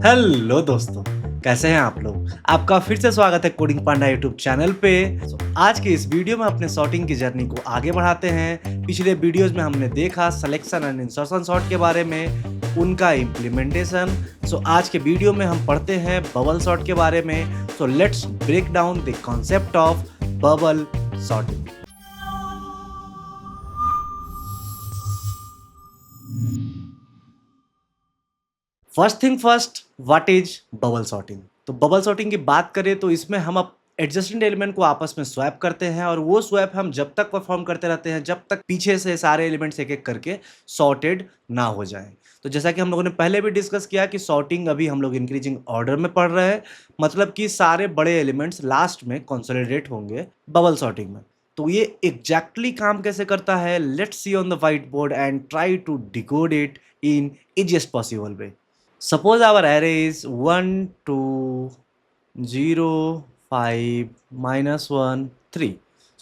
Hello दोस्तों, कैसे हैं आप लोग? आपका फिर से स्वागत है कोडिंग पांडा यूट्यूब चैनल पे। आज के इस वीडियो में अपने सॉर्टिंग की जर्नी को आगे बढ़ाते हैं। पिछले वीडियोस में हमने देखा सिलेक्शन एंड इंसर्शन सॉर्ट के बारे में, उनका इम्प्लीमेंटेशन। आज के वीडियो में हम पढ़ते हैं बबल सॉर्ट के बारे में। Let's break down the concept of bubble sorting. First thing first, what is bubble sorting? तो बबल सॉर्टिंग की बात करें तो इसमें हम अब एडजस्टेंट एलिमेंट को आपस में स्वैप करते हैं, और वो स्वैप हम जब तक परफॉर्म करते रहते हैं जब तक पीछे से सारे एलिमेंट्स एक एक करके सॉर्टेड ना हो जाएं। तो जैसा कि हम लोगों ने पहले भी डिस्कस किया कि सॉर्टिंग अभी हम लोग इंक्रीजिंग ऑर्डर में पढ़ रहे हैं, मतलब कि सारे बड़े एलिमेंट्स लास्ट में कंसोलिडेट होंगे बबल सॉर्टिंग में। तो ये एग्जैक्टली काम कैसे करता है, let's see on the whiteboard and try to decode it in easiest possible way. Suppose our array is 1, 2, 0, 5, -1, 3.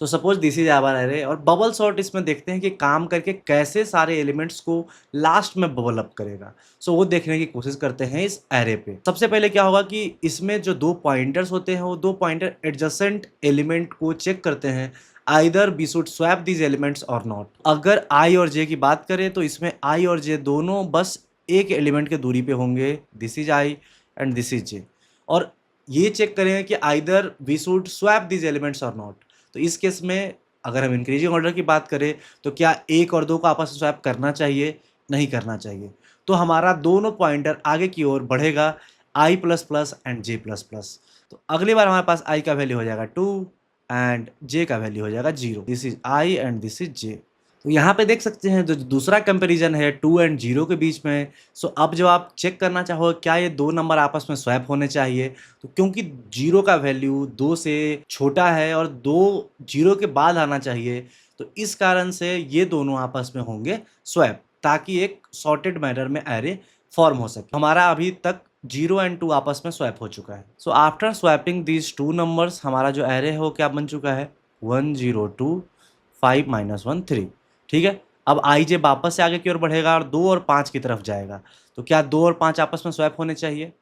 So suppose this is our array, और बबल सॉर्ट इसमें देखते हैं कि काम करके कैसे सारे एलिमेंट्स को लास्ट में बबल अप करेगा। वो देखने की कोशिश करते हैं इस एरे पे। सबसे पहले क्या होगा कि इसमें जो दो पॉइंटर्स होते हैं वो दो पॉइंटर एडजेसेंट एलिमेंट को चेक करते हैं, either we should swap these elements और नॉट। अगर आई और जे की बात करें तो इसमें आई और जे दोनों बस एक एलिमेंट के दूरी पे होंगे, this is I and this is J, और ये चेक करें कि either we should swap this elements और नॉट। तो इस केस में अगर हम इंक्रीजिंग ऑर्डर की बात करें तो क्या एक और दो को आपस में स्वैप करना चाहिए, नहीं करना चाहिए। तो हमारा दोनों पॉइंटर आगे की ओर बढ़ेगा, I plus plus and J plus plus. तो अगली बार हमारे पास आई का वैल्यू हो जाएगा 2 एंड जे का वैल्यू हो जाएगा 0। This is I and this is J. तो यहाँ पे देख सकते हैं जो दूसरा कंपैरिजन है 2 एंड 0 के बीच में। अब जब आप चेक करना चाहो क्या ये दो नंबर आपस में स्वैप होने चाहिए, तो क्योंकि 0 का वैल्यू 2 से छोटा है और 2 0 के बाद आना चाहिए, तो इस कारण से ये दोनों आपस में होंगे स्वैप, ताकि एक सॉर्टेड मैनर में एरे फॉर्म हो सके। हमारा अभी तक 0 एंड 2 आपस में स्वैप हो चुका है। After swapping these two numbers हमारा जो एरे है वो क्या बन चुका है, 1 0 2 5 -1 3। ठीक है, अब आई जे वापस से आगे की ओर बढ़ेगा और 2 और 5 की तरफ जाएगा। तो क्या 2 और 5 आपस में स्वैप होने चाहिए?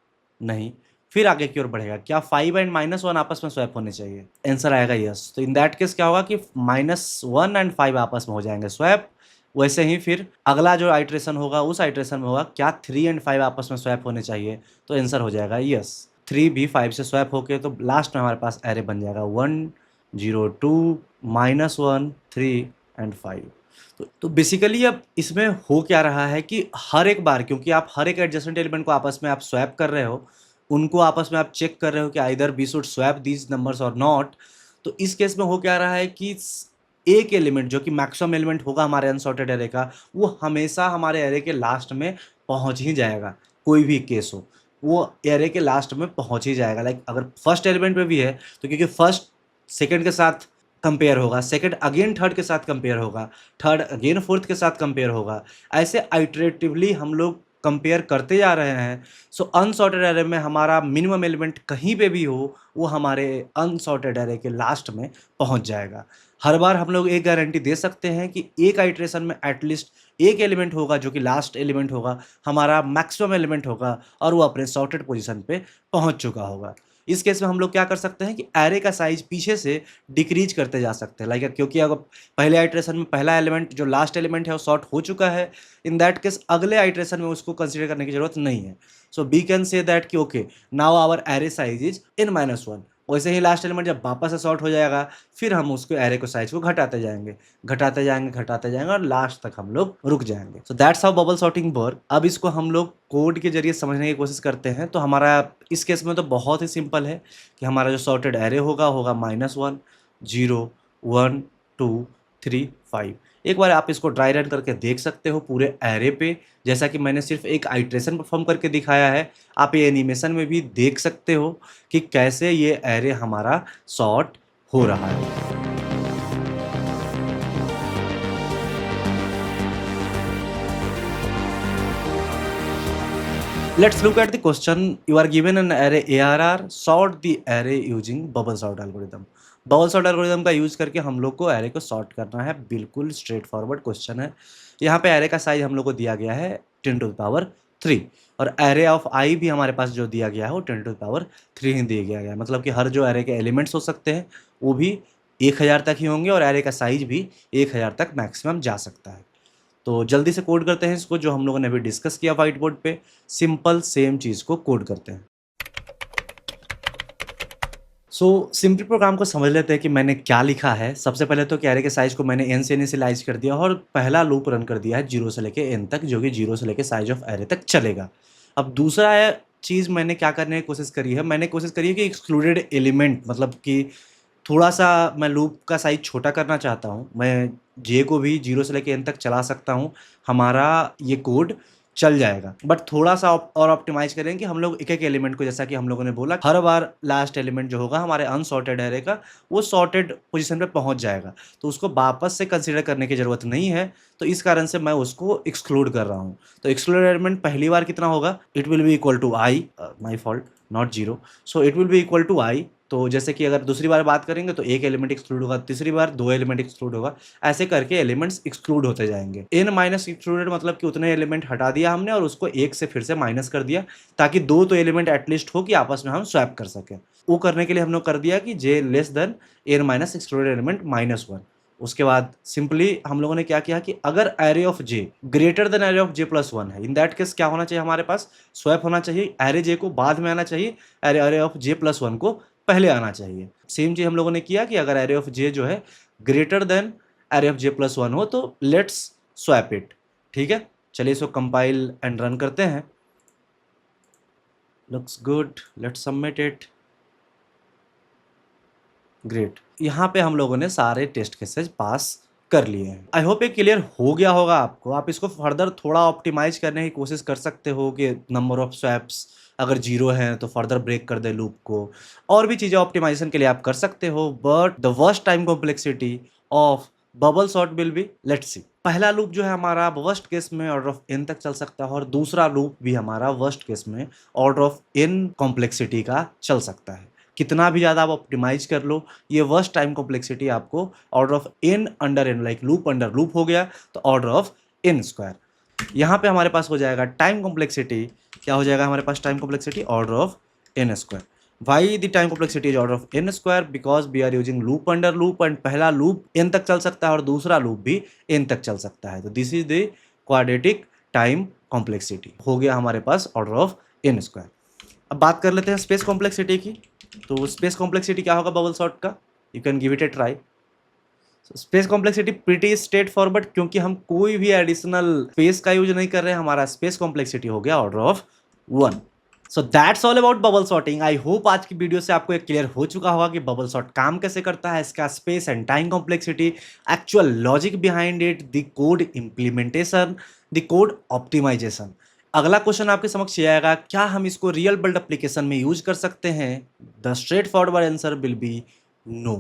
नहीं। फिर आगे की ओर बढ़ेगा, क्या 5 एंड -1 आपस में स्वैप होने चाहिए? आंसर आएगा यस। तो इन दैट केस क्या होगा कि -1 एंड 5 आपस में हो जाएंगे स्वैप। वैसे ही फिर अगला जो आइट्रेशन होगा उस आइट्रेशन में होगा क्या 3 एंड 5 आपस में स्वैप होने चाहिए? तो आंसर हो जाएगा यस। 3 भी 5 से स्वैप होके तो लास्ट में हमारे पास एरे बन जाएगा 1 0 2 -1 3 एंड 5। तो बेसिकली अब इसमें हो क्या रहा है कि हर एक बार, क्योंकि आप हर एक एडजेसेंट एलिमेंट को आपस में आप स्वैप कर रहे हो, उनको आपस में आप चेक कर रहे हो कि either we should swap these numbers or not. तो इस केस में हो क्या रहा है कि एक एलिमेंट जो कि मैक्सिमम एलिमेंट होगा हमारे अनसॉर्टेड एरे का, वो हमेशा हमारे एरे के लास्ट में पहुंच ही जाएगा। कोई भी केस हो वो एरे के लास्ट में पहुंच ही जाएगा। लाइक अगर फर्स्ट एलिमेंट में भी है तो क्योंकि फर्स्ट सेकंड के साथ कंपेयर होगा, सेकंड अगेन थर्ड के साथ कंपेयर होगा, थर्ड अगेन फोर्थ के साथ कंपेयर होगा, ऐसे आइटरेटिवली हम लोग कंपेयर करते जा रहे हैं। अनसॉर्टेड एरे में हमारा मिनिमम एलिमेंट कहीं पे भी हो वो हमारे अनसॉर्टेड एरे के लास्ट में पहुंच जाएगा। हर बार हम लोग एक गारंटी दे सकते हैं कि एक आइट्रेशन में एटलीस्ट एक एलिमेंट होगा जो कि लास्ट एलिमेंट होगा, हमारा मैक्सिमम एलिमेंट होगा और वो अपने सॉर्टेड पोजीशन पे पहुंच चुका होगा। इस केस में हम लोग क्या कर सकते हैं कि एरे का साइज पीछे से डिक्रीज करते जा सकते हैं। लाइक क्योंकि अगर पहले आइट्रेशन में पहला एलिमेंट जो लास्ट एलिमेंट है वो सॉर्ट हो चुका है, इन दैट केस अगले आइट्रेशन में उसको कंसीडर करने की जरूरत नहीं है। वी कैन से दैट कि okay now our array size is in -1। वैसे ही लास्ट एलिमेंट जब वापस से सॉर्ट हो जाएगा फिर हम उसको एरे को साइज को घटाते जाएंगे घटाते जाएंगे घटाते जाएंगे और लास्ट तक हम लोग रुक जाएंगे। That's how bubble sorting work. अब इसको हम लोग कोड के जरिए समझने की कोशिश करते हैं। तो हमारा इस केस में तो बहुत ही सिंपल है कि हमारा जो सॉर्टेड एरे होगा -1 0 1 2 3 5। एक बार आप इसको ड्राई रन करके देख सकते हो पूरे एरे पे, जैसा कि मैंने सिर्फ एक आइट्रेशन परफॉर्म करके दिखाया है। आप ये एनिमेशन में भी देख सकते हो कि कैसे ये एरे हमारा सॉर्ट हो रहा है। Let's look at the question. You are given an array ARR. Sort the array using bubble sort algorithm. Bubble sort algorithm का यूज करके हम लोग को एरे को सॉर्ट करना है। बिल्कुल स्ट्रेट फॉरवर्ड क्वेश्चन है। यहाँ पे एरे का साइज हम लोग को दिया गया है 10⁻³ 3 और एरे ऑफ आई भी हमारे पास जो दिया गया है वो 10 टू द पावर 3 ही दिया गया है। मतलब कि हर जो एरे के एलिमेंट्स हो सकते हैं वो भी 1000 तक ही होंगे और एरे का साइज भी 1000 तक मैक्सिमम जा सकता है। तो जल्दी से कोड करते हैं इसको, जो हम लोगों ने अभी डिस्कस किया व्हाइट बोर्ड पे। सिंपल सेम चीज़ को कोड करते हैं। सिंपल प्रोग्राम को समझ लेते हैं कि मैंने क्या लिखा है। सबसे पहले तो एरे के साइज को मैंने n से इनिशियलाइज कर दिया और पहला लूप रन कर दिया है 0 से लेके n तक, जो कि 0 से लेके साइज ऑफ एरे तक चलेगा। अब दूसरा चीज़ मैंने क्या करने की कोशिश करी है, मैंने कोशिश करी है कि एक्सक्लूडेड एलिमेंट, मतलब कि थोड़ा-सा मैं लूप का साइज़ छोटा करना चाहता हूँ। मैं जे को भी 0 से लेके n तक चला सकता हूँ। हमारा ये कोड चल जाएगा। बट थोड़ा-सा और ऑप्टिमाइज़ करें कि हम लोग एक-एक एलिमेंट को, जैसा कि हम लोगों ने बोला, हर बार लास्ट एलिमेंट जो होगा हमारे अनसॉर्टेड एरे का, वो सॉर्टेड पोज़ीशन पे पहुँच जाएगा। तो उसको वापस से कंसीडर करने की ज़रूरत नहीं है। तो इस कारण से मैं उसको एक्सक्लूड कर रहा हूँ। तो एक्सक्लूडेड एलिमेंट पहली बार कितना होगा? It will be equal to i, my fault, not 0। So it will be equal to i। तो जैसे कि अगर दूसरी बार बात करेंगे तो एक एलिमेंट एक्सक्लूड होगा, तीसरी बार 2 एलिमेंट एक्सक्लूड होगा, ऐसे करके एलिमेंट्स एक्सक्लूड होते जाएंगे। n माइनस एक्सक्लूडेड मतलब कि उतने एलिमेंट हटा दिया हमने और उसको 1 से फिर से माइनस कर दिया, ताकि 2 तो एलिमेंट एटलीस्ट हो कि आपस में हम स्वैप कर सकें। वो करने के लिए हम लोग कर दिया कि j less than n minus excluded element -1। उसके बाद सिंपली हम लोगों ने क्या किया कि अगर array of j greater than array of j plus 1 है, इन दैट केस क्या होना चाहिए, हमारे पास स्वैप होना चाहिए। एरे j को बाद में आना चाहिए, एरे ऑफ j प्लस 1 को पहले आना चाहिए। सेम चीज हम लोगों ने किया कि अगर एरे ऑफ j जो है greater than array of j plus 1 हो तो लेट्स स्वैप इट। ठीक है, चलिए इसको कंपाइल एंड रन करते हैं। Looks good, let's submit it. Great, यहाँ पे हम लोगों ने सारे टेस्ट केसेस पास कर लिए हैं। आई होप ये क्लियर हो गया होगा आपको। आप इसको फर्दर थोड़ा ऑप्टिमाइज करने की कोशिश कर सकते हो कि नंबर ऑफ स्वैप्स अगर 0 है तो फर्दर ब्रेक कर दे लूप को, और भी चीज़ें ऑप्टिमाइजेशन के लिए आप कर सकते हो। But the worst time complexity of bubble sort will be, let's see. पहला लूप जो है हमारा वर्स्ट केस में ऑर्डर ऑफ n तक चल सकता है और दूसरा लूप भी हमारा वर्स्ट केस में ऑर्डर ऑफ n कॉम्प्लेक्सिटी का चल सकता है। कितना भी ज़्यादा आप ऑप्टिमाइज कर लो, ये वर्स्ट टाइम कॉम्प्लेक्सिटी आपको order of n under n, like loop under loop हो गया तो ऑर्डर ऑफ n स्क्वायर। यहाँ पे हमारे पास हो जाएगा टाइम कॉम्प्लेक्सिटी, क्या हो जाएगा हमारे पास time complexity order of n square. Why the time complexity is order of n square? Because we are using loop under loop and पहला लूप n तक चल सकता है और दूसरा लूप भी n तक चल सकता है। तो this is the quadratic time complexity. हो गया हमारे पास ऑर्डर ऑफ n स्क्वायर। अब बात कर लेते हैं स्पेस कॉम्प्लेक्सिटी की। तो स्पेस कॉम्प्लेक्सिटी क्या होगा बबल सॉर्ट का? You can give it A try. Space complexity pretty straight forward, क्योंकि हम कोई भी एडिशनल स्पेस का यूज नहीं कर रहे हैं। हमारा स्पेस कॉम्प्लेक्सिटी हो गया order of 1। So that's all about bubble sorting. I hope आज की वीडियो से आपको क्लियर हो चुका होगा कि बबल सॉर्ट काम कैसे करता है, इसका space and time complexity, actual logic behind it, the code implementation, the code optimization. अगला क्वेश्चन आपके समक्ष ये आएगा, क्या हम इसको रियल वर्ल्ड एप्लीकेशन में यूज कर सकते हैं? The straightforward answer will be no,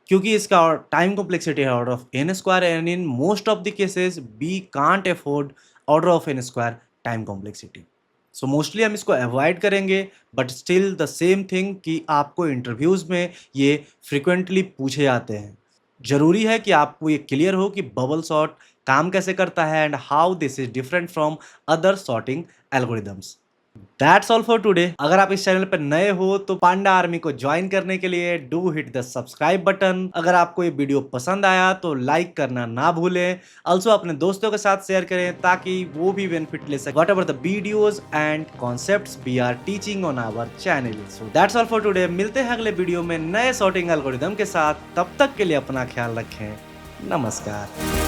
क्योंकि इसका टाइम कॉम्प्लेक्सिटी है order of n square and in most of the cases we can't afford order of n square time complexity. So mostly हम इसको avoid करेंगे, but still the same thing कि आपको interviews में ये फ्रिक्वेंटली पूछे जाते हैं। जरूरी है कि आपको ये क्लियर हो कि बबल सॉर्ट काम कैसे करता है and how this is different from other sorting algorithms. That's all for today. अगर आप इस चैनल पर नए हो तो पांडा आर्मी को ज्वाइन करने के लिए do hit the subscribe button. अगर आपको ये वीडियो पसंद आया तो लाइक करना ना भूलें। ऑल्सो अपने दोस्तों के साथ शेयर करें ताकि वो भी बेनिफिट ले सके whatever the videos and concepts we are teaching on our channel. So that's all for today. मिलते हैं अगले वीडियो में नए सॉर्टिंग एल्गोरिदम के साथ। तब तक के लिए अपना ख्याल रखें। नमस्कार।